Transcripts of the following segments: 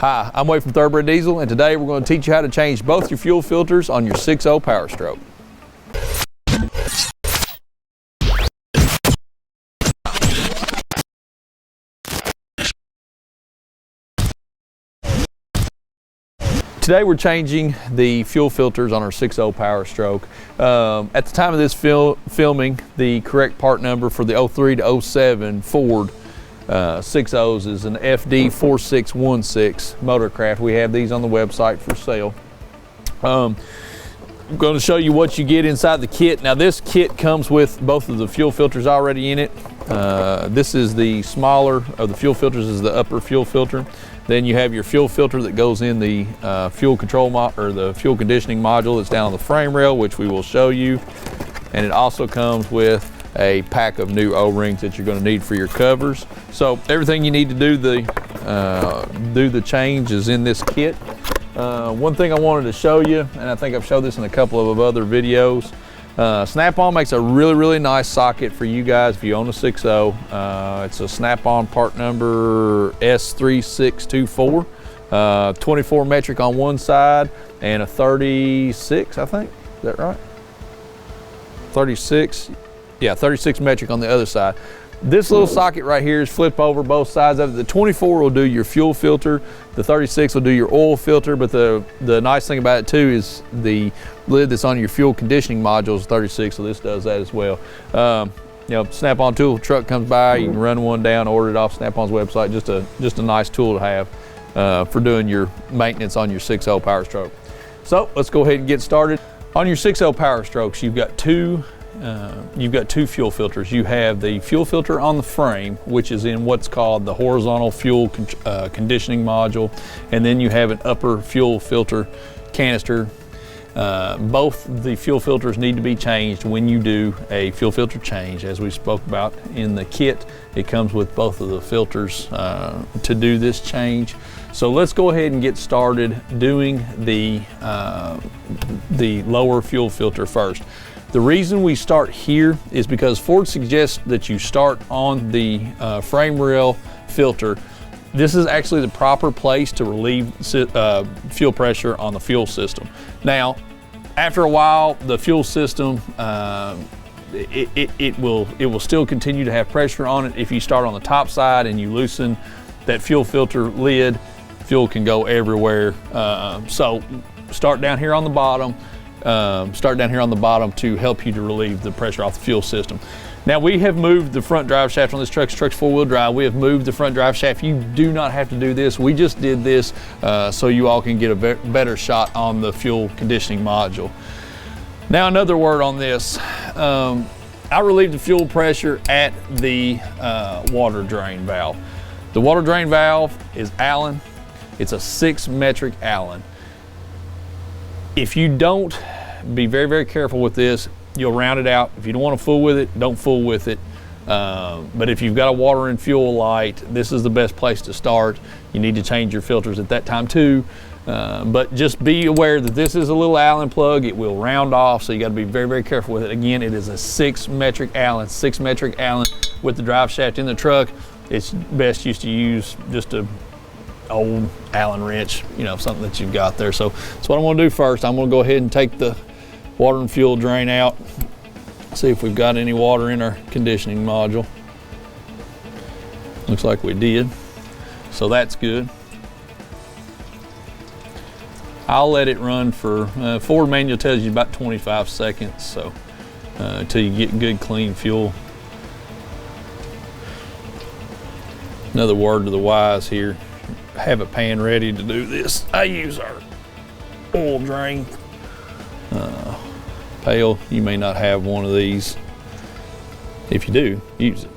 Hi, I'm Wade from Thoroughbred Diesel, and today we're going to teach you how to change both your fuel filters on your 6.0 Powerstroke. Today we're changing the fuel filters on our 6.0 Powerstroke. At the time of this filming, the correct part number for the 03 to 07 Ford 6.0s is an FD4616 Motorcraft. We have these on the website for sale. I'm going to show you what you get inside the kit. Now this kit comes with both of the fuel filters already in it. This is the smaller of the fuel filters, is the upper fuel filter. Then you have your fuel filter that goes in the fuel control or the fuel conditioning module that's down on the frame rail, which we will show you. And it also comes with a pack of new O-rings that you're going to need for your covers. So everything you need to do the change is in this kit. One thing I wanted to show you, and I think I've showed this in a couple of other videos, Snap-on makes a really nice socket for you guys if you own a 6.0. It's a Snap-on part number S3624, 24 metric on one side and a 36, I think. Is that right? 36. Yeah, 36 metric on the other side. This little socket right here is flip over both sides of it. The 24 will do your fuel filter, the 36 will do your oil filter, but the nice thing about it too is the lid that's on your fuel conditioning module is 36, so this does that as well. You know, Snap-on tool truck comes by, you can run one down, order it off Snap-on's website. Just a nice tool to have for doing your maintenance on your 6.0 Powerstroke. So let's go ahead and get started. On your 6.0 Powerstrokes, you've got two fuel filters. You have the fuel filter on the frame, which is in what's called the horizontal fuel conditioning module, and then you have an upper fuel filter canister. Both the fuel filters need to be changed when you do a fuel filter change. As we spoke about in the kit, it comes with both of the filters to do this change. So let's go ahead and get started doing the lower fuel filter first. The reason we start here is because Ford suggests that you start on the frame rail filter. This is actually the proper place to relieve fuel pressure on the fuel system. Now, after a while, the fuel system, it will still continue to have pressure on it. If you start on the top side and you loosen that fuel filter lid, fuel can go everywhere. So start down here on the bottom. To help you to relieve the pressure off the fuel system. Now we have moved the front drive shaft on this truck. This truck's four-wheel drive. We have moved the front drive shaft. You do not have to do this. We just did this so you all can get a better shot on the fuel conditioning module. Now another word on this. I relieve the fuel pressure at the water drain valve. The water drain valve is Allen. It's a 6 metric Allen. If you don't be very careful with this, you'll round it out. If you don't want to fool with it, don't fool with it. But if you've got a water and fuel light, this is the best place to start. You need to change your filters at that time too. But just be aware that this is a little Allen plug. It will round off, so you got to be very careful with it. Again, it is a 6 metric Allen, 6 metric Allen with the drive shaft in the truck. It's best used to use just a old Allen wrench, you know, something that you've got there. So that's what I'm going to do first. I'm going to go ahead and take the water and fuel drain out, see if we've got any water in our conditioning module. Looks like we did, so that's good. I'll let it run for Ford manual tells you about 25 seconds, so until you get good clean fuel. Another word to the wise here: have a pan ready to do this. I use our oil drain pail. You may not have one of these. If you do, use it.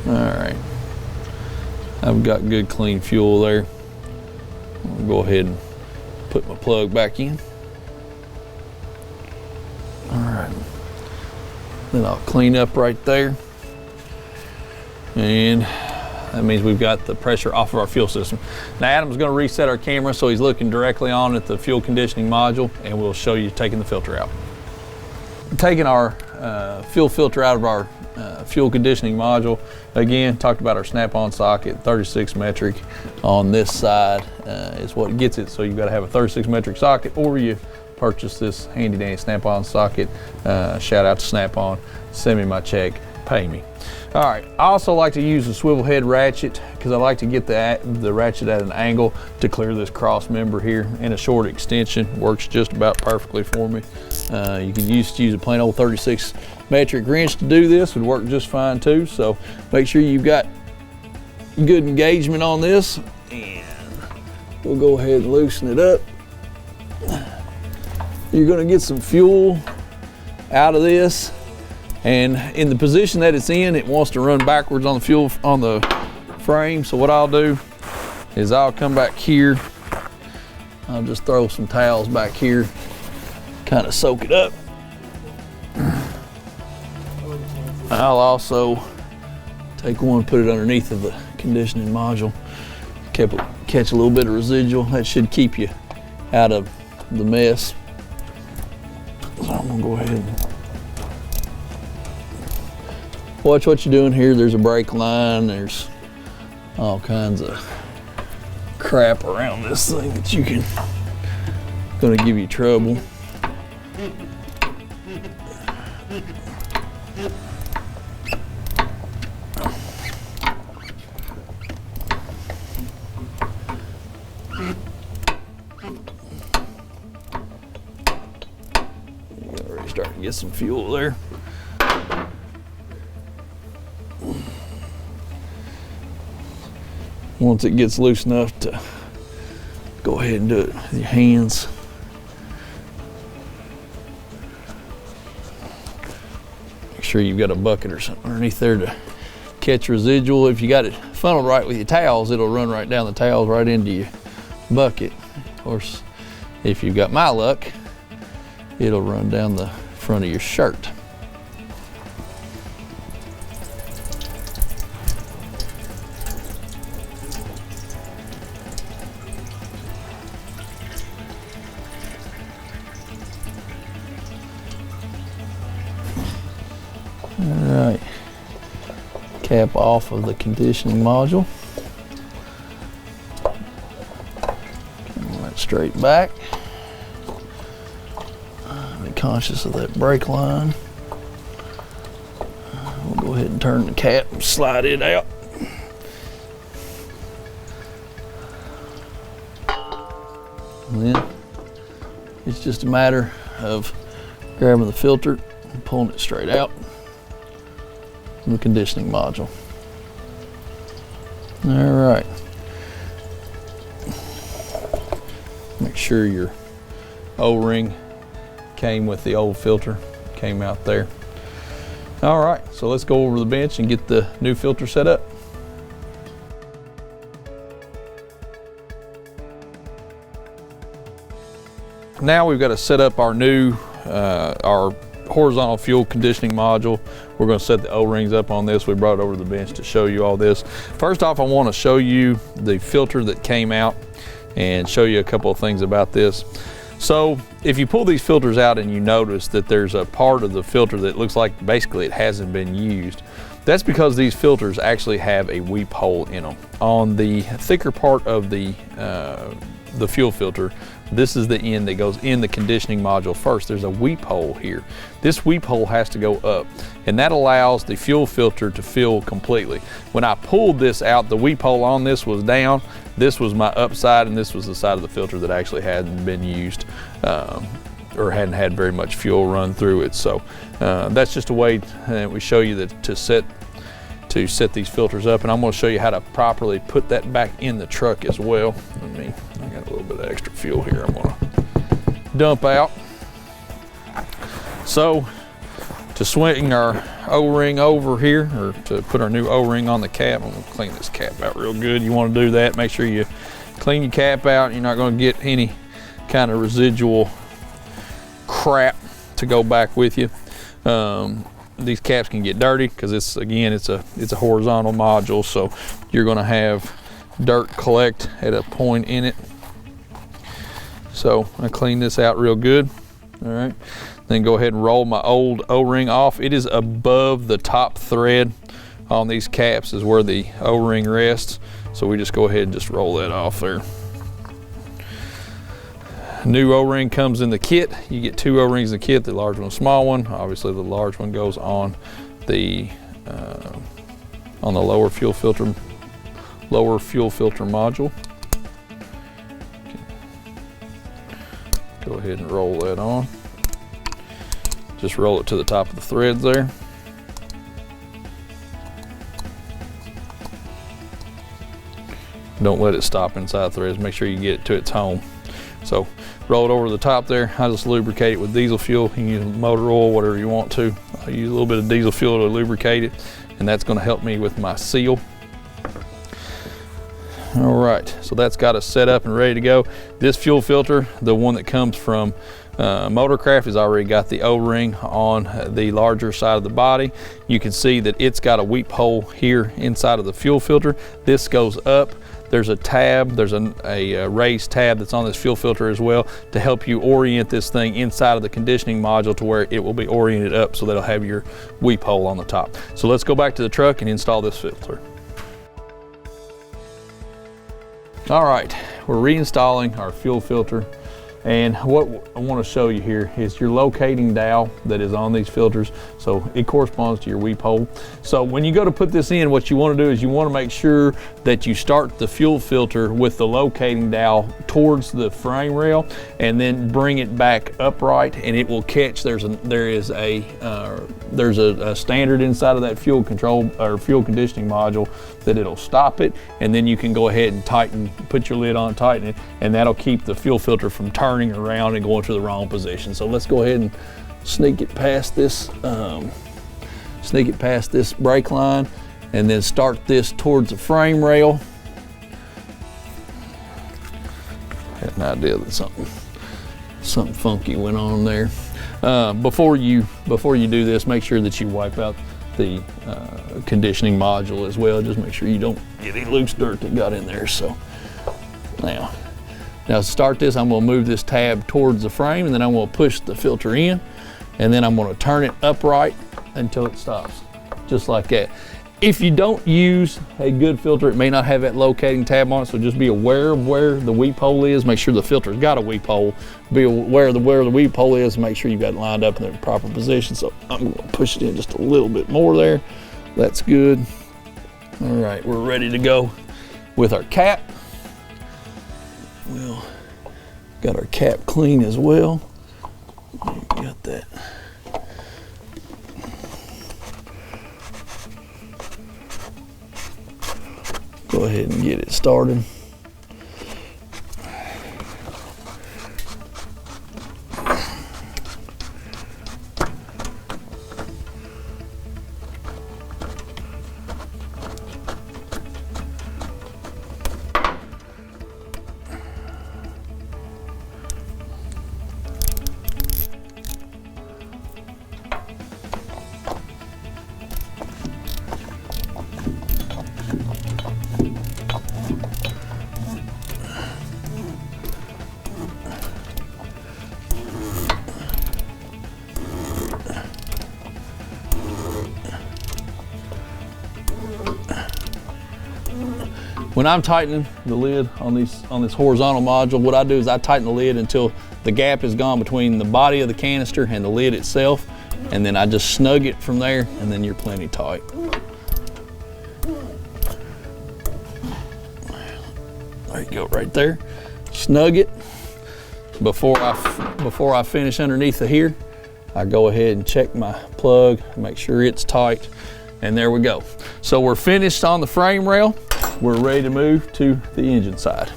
All right, I've got good clean fuel there. I'll go ahead and put my plug back in. All right, then I'll clean up right there. And that means we've got the pressure off of our fuel system. Now Adam's going to reset our camera so he's looking directly on at the fuel conditioning module, and we'll show you taking the filter out. Taking our fuel filter out of our fuel conditioning module. Again, talked about our snap-on socket, 36 metric on this side is what gets it. So you've got to have a 36 metric socket, or you purchase this handy dandy snap-on socket. Shout out to Snap-on, send me my check, pay me. All right, I also like to use a swivel head ratchet because I like to get the ratchet at an angle to clear this cross member here, and a short extension works just about perfectly for me. You can use a plain old 36 metric wrench to do this, would work just fine too. So make sure you've got good engagement on this, and we'll go ahead and loosen it up. You're gonna get some fuel out of this, and in the position that it's in, it wants to run backwards on the fuel on the frame. So what I'll do is I'll come back here, I'll just throw some towels back here, kind of soak it up. I'll also take one, put it underneath of the conditioning module, catch a little bit of residual. That should keep you out of the mess. So I'm gonna go ahead and watch what you're doing here. There's a brake line, there's all kinds of crap around this thing that you can, gonna give you trouble. Starting to get some fuel there. Once it gets loose enough to go ahead and do it with your hands. Make sure you've got a bucket or something underneath there to catch residual. If you got it funneled right with your towels, it'll run right down the towels right into your bucket. Of course, if you've got my luck, it'll run down the front of your shirt. All right, cap off of the conditioning module. Come right straight back. Be conscious of that brake line. We'll go ahead and turn the cap and slide it out. And then it's just a matter of grabbing the filter and pulling it straight out from the conditioning module. All right. Make sure your O-ring came with the old filter, came out there. All right, so let's go over the bench and get the new filter set up. Now we've got to set up our new, our horizontal fuel conditioning module. We're going to set the O-rings up on this. We brought it over to the bench to show you all this. First off, I want to show you the filter that came out and show you a couple of things about this. So if you pull these filters out and you notice that there's a part of the filter that looks like basically it hasn't been used, that's because these filters actually have a weep hole in them. On the thicker part of the fuel filter, this is the end that goes in the conditioning module first. There's a weep hole here. This weep hole has to go up, and that allows the fuel filter to fill completely. When I pulled this out, the weep hole on this was down. This was my upside, and this was the side of the filter that actually hadn't been used or hadn't had very much fuel run through it. So that's just a way we show you that to set these filters up, and I'm going to show you how to properly put that back in the truck as well. I got a little bit of extra fuel here I'm going to dump out. So to swing our O-ring over here, or to put our new O-ring on the cap, I'm going to clean this cap out real good. You want to do that, make sure you clean your cap out. You're not going to get any kind of residual crap to go back with you. These caps can get dirty because it's a horizontal module, so you're going to have dirt collect at a point in it. So I clean this out real good. All right. Then go ahead and roll my old O-ring off. It is above the top thread on these caps is where the O-ring rests. So we just go ahead and just roll that off there. New O-ring comes in the kit. You get 2 O-rings in the kit, the large one, the small one. Obviously the large one goes on the lower fuel filter module. Go ahead and roll that on. Just roll it to the top of the threads there. Don't let it stop inside threads. Make sure you get it to its home. So roll it over the top there. I just lubricate it with diesel fuel. You can use motor oil, whatever you want to. I use a little bit of diesel fuel to lubricate it, and that's going to help me with my seal. All right, so that's got us set up and ready to go. This fuel filter, the one that comes from Motorcraft, has already got the O-ring on the larger side of the body. You can see that it's got a weep hole here inside of the fuel filter. This goes up. There's a tab, there's a raised tab that's on this fuel filter as well to help you orient this thing inside of the conditioning module to where it will be oriented up so that'll have your weep hole on the top. So let's go back to the truck and install this filter. All right, we're reinstalling our fuel filter, and what I want to show you here is your locating dowel that is on these filters. So it corresponds to your weep hole. So when you go to put this in, what you want to do is you want to make sure that you start the fuel filter with the locating dowel towards the frame rail, and then bring it back upright, and it will catch. There's a standard inside of that fuel control or fuel conditioning module that it'll stop it, and then you can go ahead and tighten, put your lid on, tighten it, and that'll keep the fuel filter from turning around and going to the wrong position. So let's go ahead and sneak it past this brake line, and then start this towards the frame rail. Had an idea that something funky went on there. Before you do this, make sure that you wipe out the conditioning module as well. Just make sure you don't get any loose dirt that got in there. So now to start this, I'm going to move this tab towards the frame, and then I'm going to push the filter in, and then I'm going to turn it upright until it stops, just like that. If you don't use a good filter, it may not have that locating tab on it, so just be aware of where the weep hole is. Make sure the filter's got a weep hole. Be aware of where the weep hole is, make sure you've got it lined up in the proper position. So I'm going to push it in just a little bit more there. That's good. All right, we're ready to go with our cap. We'll got our cap clean as well. Got that. Go ahead and get it started. When I'm tightening the lid on this horizontal module, what I do is I tighten the lid until the gap is gone between the body of the canister and the lid itself, and then I just snug it from there, and then you're plenty tight. There you go, right there. Snug it. Before I finish underneath of here, I go ahead and check my plug, make sure it's tight, and there we go. So we're finished on the frame rail. We're ready to move to the engine side.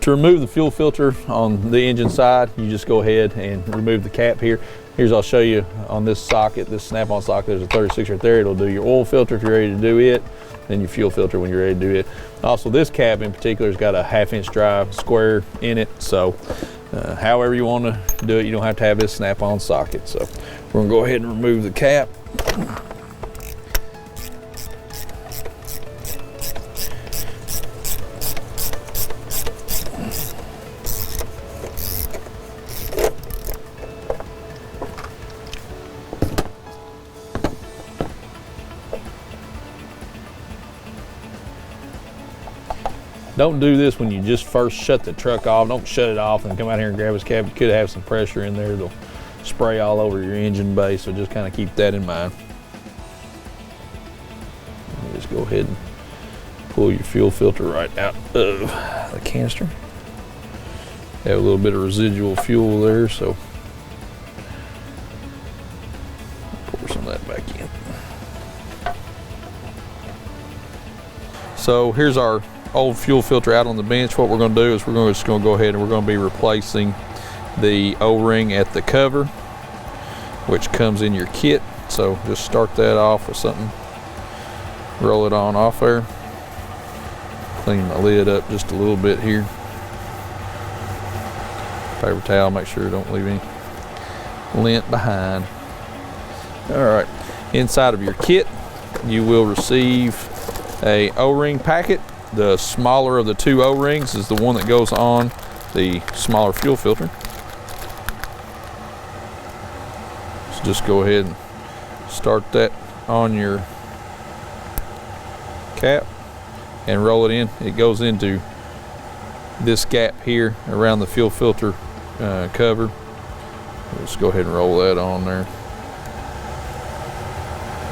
To remove the fuel filter on the engine side, you just go ahead and remove the cap here. I'll show you on this socket, this snap-on socket, there's a 36 right there. It'll do your oil filter if you're ready to do it, then your fuel filter when you're ready to do it. Also, this cap in particular has got a 1/2-inch drive square in it, so however you want to do it, you don't have to have this snap-on socket. So we're gonna go ahead and remove the cap. Don't do this when you just first shut the truck off. Don't shut it off and come out here and grab his cab. You could have some pressure in there. It'll spray all over your engine bay, so just kind of keep that in mind. Just go ahead and pull your fuel filter right out of the canister. Have a little bit of residual fuel there, so pour some of that back in. So here's our old fuel filter out on the bench. What we're going to do is we're just going to go ahead and we're going to be replacing the O-ring at the cover, which comes in your kit. So just start that off with something, roll it on off there, clean my lid up just a little bit here, paper towel, make sure don't leave any lint behind. All right, inside of your kit you will receive a O-ring packet. The smaller of the two O-rings is the one that goes on the smaller fuel filter. So just go ahead and start that on your cap and roll it in. It goes into this gap here around the fuel filter cover. Just go ahead and roll that on there.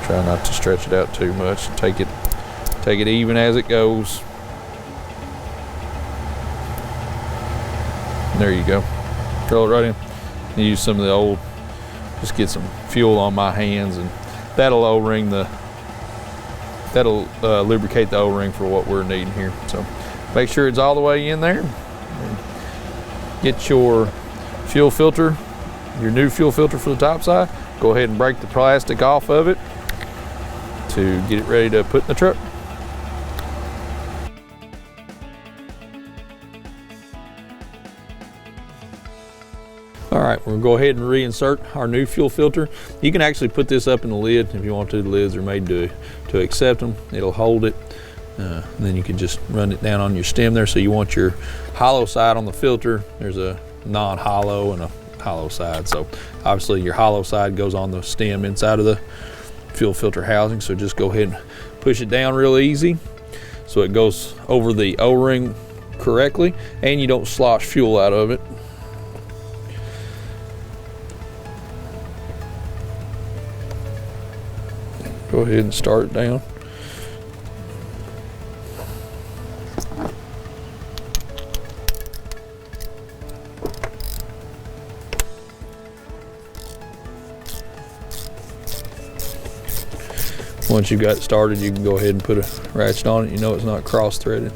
Try not to stretch it out too much. Take it even as it goes. There you go. Roll it right in. Use some of the old, just get some fuel on my hands, and that'll O-ring that'll lubricate the O-ring for what we're needing here. So make sure it's all the way in there. Get your fuel filter, your new fuel filter for the top side. Go ahead and break the plastic off of it to get it ready to put in the truck. All right, we're gonna go ahead and reinsert our new fuel filter. You can actually put this up in the lid if you want to. The lids are made to accept them. It'll hold it. And then you can just run it down on your stem there. So you want your hollow side on the filter. There's a non-hollow and a hollow side. So obviously your hollow side goes on the stem inside of the fuel filter housing. So just go ahead and push it down real easy so it goes over the O-ring correctly and you don't slosh fuel out of it. Go ahead and start it down. Once you've got it started, you can go ahead and put a ratchet on it. You know it's not cross-threaded.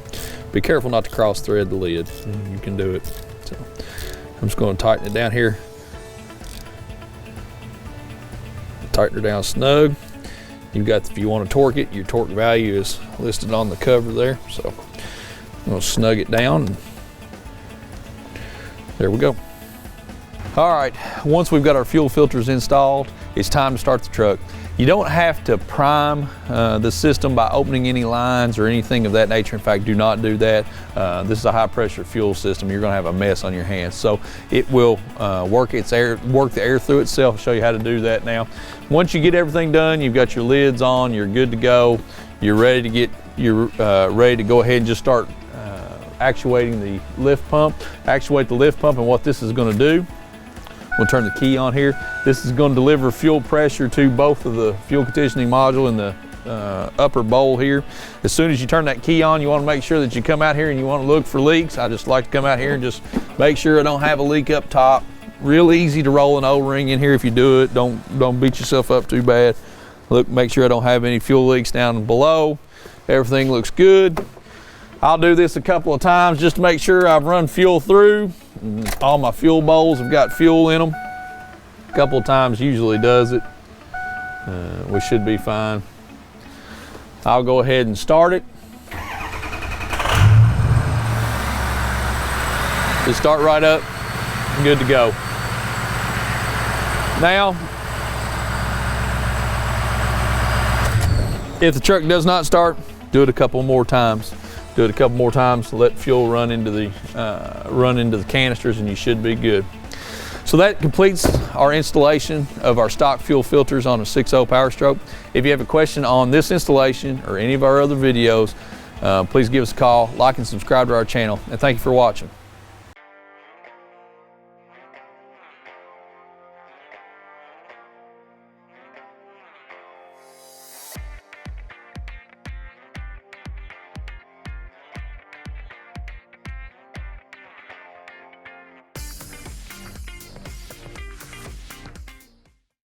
Be careful not to cross-thread the lid. You can do it. So I'm just going to tighten it down here. Tighten her down snug. You've got, if you want to torque it, your torque value is listed on the cover there. So I'm going to snug it down. And there we go. All right, once we've got our fuel filters installed, it's time to start the truck. You don't have to prime the system by opening any lines or anything of that nature. In fact, do not do that. This is a high pressure fuel system. You're gonna have a mess on your hands. So it will work the air through itself. I'll show you how to do that now. Once you get everything done, you've got your lids on, you're good to go. You're ready to ready to go ahead and just start actuating the lift pump. Actuate the lift pump, and what this is gonna do, we'll turn the key on here. This is going to deliver fuel pressure to both of the fuel conditioning module and the upper bowl here. As soon as you turn that key on, you want to make sure that you come out here and you want to look for leaks. I just like to come out here and just make sure I don't have a leak up top. Real easy to roll an O-ring in here if you do it. Don't beat yourself up too bad. Look, make sure I don't have any fuel leaks down below. Everything looks good. I'll do this a couple of times just to make sure I've run fuel through. All my fuel bowls have got fuel in them. A couple of times usually does it. We should be fine. I'll go ahead and start it. Just start right up, good to go. Now, if the truck does not start, do it a couple more times. Do it a couple more times to let fuel run into the canisters, and you should be good. So that completes our installation of our stock fuel filters on a 6.0 Powerstroke. If you have a question on this installation or any of our other videos, please give us a call, like and subscribe to our channel, and thank you for watching.